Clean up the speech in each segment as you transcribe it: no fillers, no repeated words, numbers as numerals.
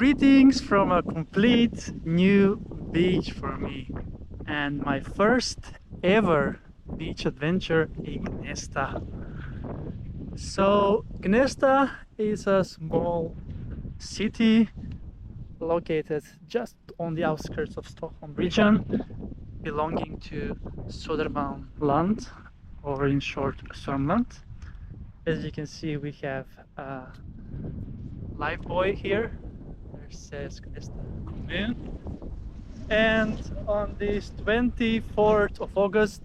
Greetings from a complete new beach for me and my first ever beach adventure in Gnesta. So Gnesta is a small city located just on the outskirts of Stockholm region, belonging to Sörmland, or in short Sörmland. As you can see, we have a live buoy here. There says Gnesta commuter. And on this 24th of August,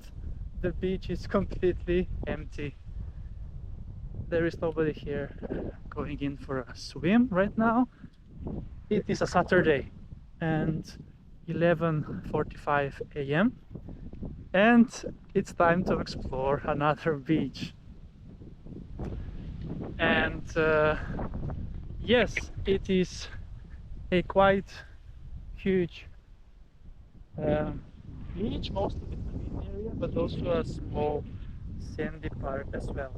the beach is completely empty. There is nobody here going in for a swim right now. It is a Saturday and 11:45 a.m. and it's time to explore another beach. And yes, it is a quite huge beach, most of the green area, but also a small sandy part as well.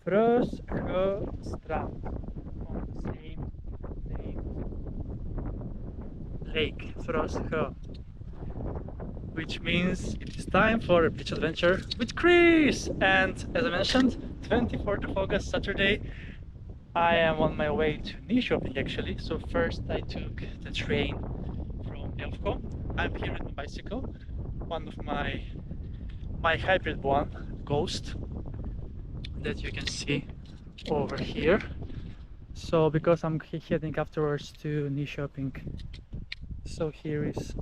Frösjöstrander, on the same name lake, Frösjö, which means it is time for a beach adventure with Chris. And as I mentioned, 24th of August, Saturday, I am on my way to Nyköping actually. So first I took the train from Stockholm. I'm here with my bicycle, one of my hybrid one, Ghost, that you can see over here. So because I'm heading afterwards to Nyköping, so here is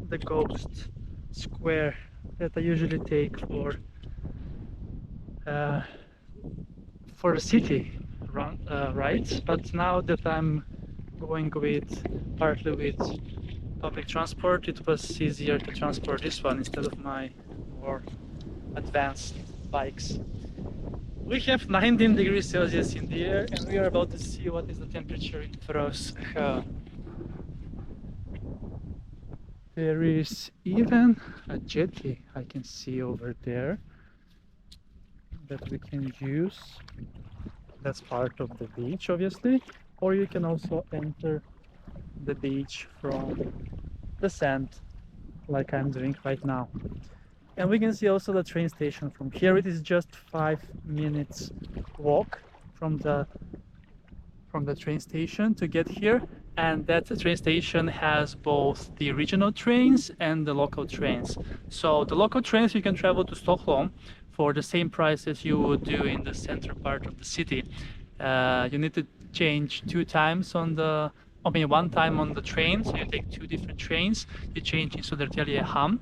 the Ghost square that I usually take for the city rides, but now that I'm going partly with public transport, it was easier to transport this one instead of my more advanced bikes. We have 19 degrees Celsius in the air and we are about to see what is the temperature in Frösjö. There is even a jetty I can see over there that we can use. That's part of the beach obviously, or you can also enter the beach from the sand like I'm doing right now. And we can see also the train station from here. It is just 5 minutes walk from the train station to get here, and that train station has both the regional trains and the local trains. So the local trains, you can travel to Stockholm for the same price as you would do in the center part of the city. You need to change one time on the train, so you take two different trains. You change in Södertälje Hamn.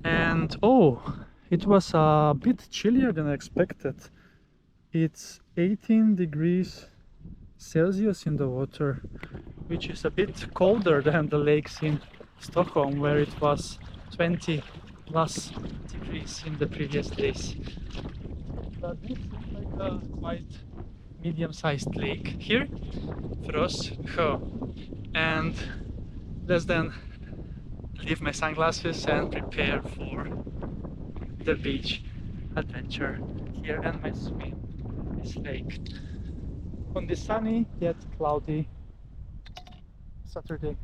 And oh, it was a bit chillier than I expected. It's 18 degrees Celsius in the water, which is a bit colder than the lakes in Stockholm, where it was 20 plus degrees in the previous days. But this is like a quite medium-sized lake here, Frösjö. And let's then leave my sunglasses and prepare for the beach adventure here and my swim in this lake on this sunny yet cloudy Saturday.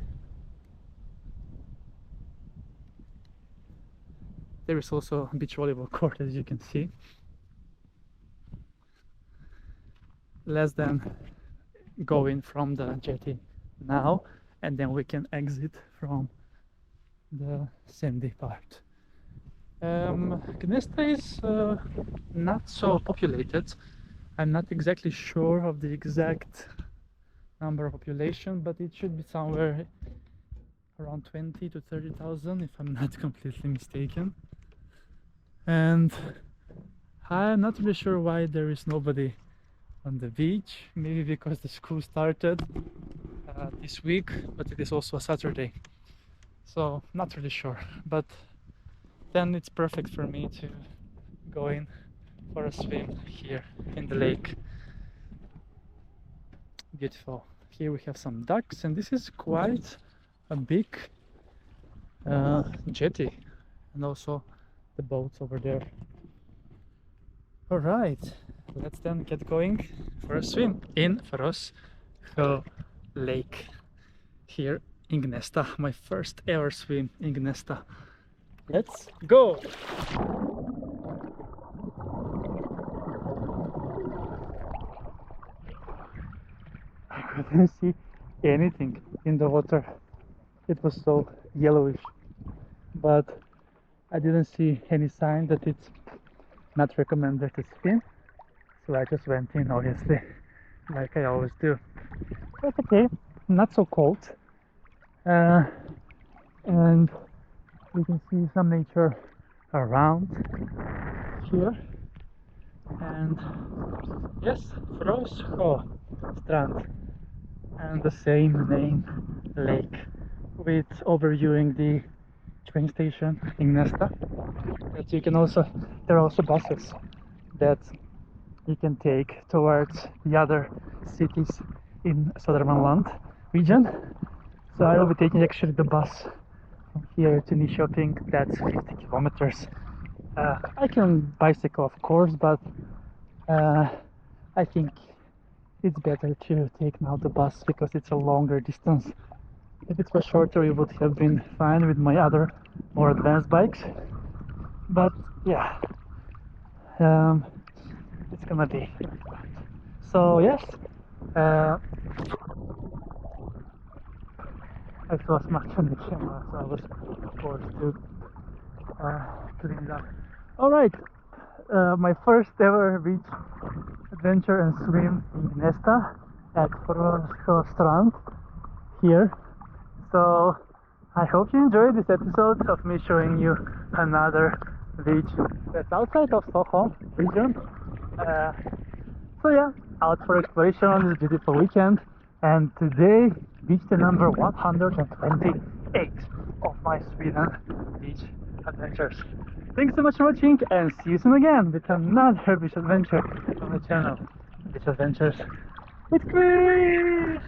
There is also a beach volleyball court, as you can see. Let's then go in from the jetty now, and then we can exit from the sandy part. Gnesta is not so populated. I'm not exactly sure of the exact number of population, but it should be somewhere around 20 to 30,000 if I'm not completely mistaken. And I'm not really sure why there is nobody on the beach. Maybe because the school started this week, but it is also a Saturday. So not really sure, but then it's perfect for me to go in for a swim here in the lake. Beautiful. Here we have some ducks, and this is quite a big jetty, and also the boats over there. All right, let's then get going for a swim in Frösjö. lake here in Gnesta. My first ever swim in Gnesta. Let's go! I couldn't see anything in the water. It was so yellowish, but I didn't see any sign that it's not recommended to swim, so I just went in, obviously, like I always do. But okay, not so cold, and we can see some nature around here. And yes, Frösjöstrander, and the same name lake, with overviewing the train station in Gnesta. That you can also, there are also buses that you can take towards the other cities in Sörmland region. So I will be taking actually the bus from here to Nyköping. That's 50 kilometers. I can bicycle, of course, but I think it's better to take now the bus because it's a longer distance. If it was shorter, it would have been fine with my other more advanced bikes. But yeah, it's gonna be. So yes, I saw much on the camera, so I was forced to clean it up. All right, my first ever beach adventure and swim in Gnesta at Frösjöstrander here. So I hope you enjoyed this episode of me showing you another beach that's outside of Stockholm Region. So yeah, out for exploration on this beautiful weekend, and today beach the number 128 of my Sweden beach adventures. Thanks so much for watching, and see you soon again with another beach adventure on the channel, Beach Adventures with Chris!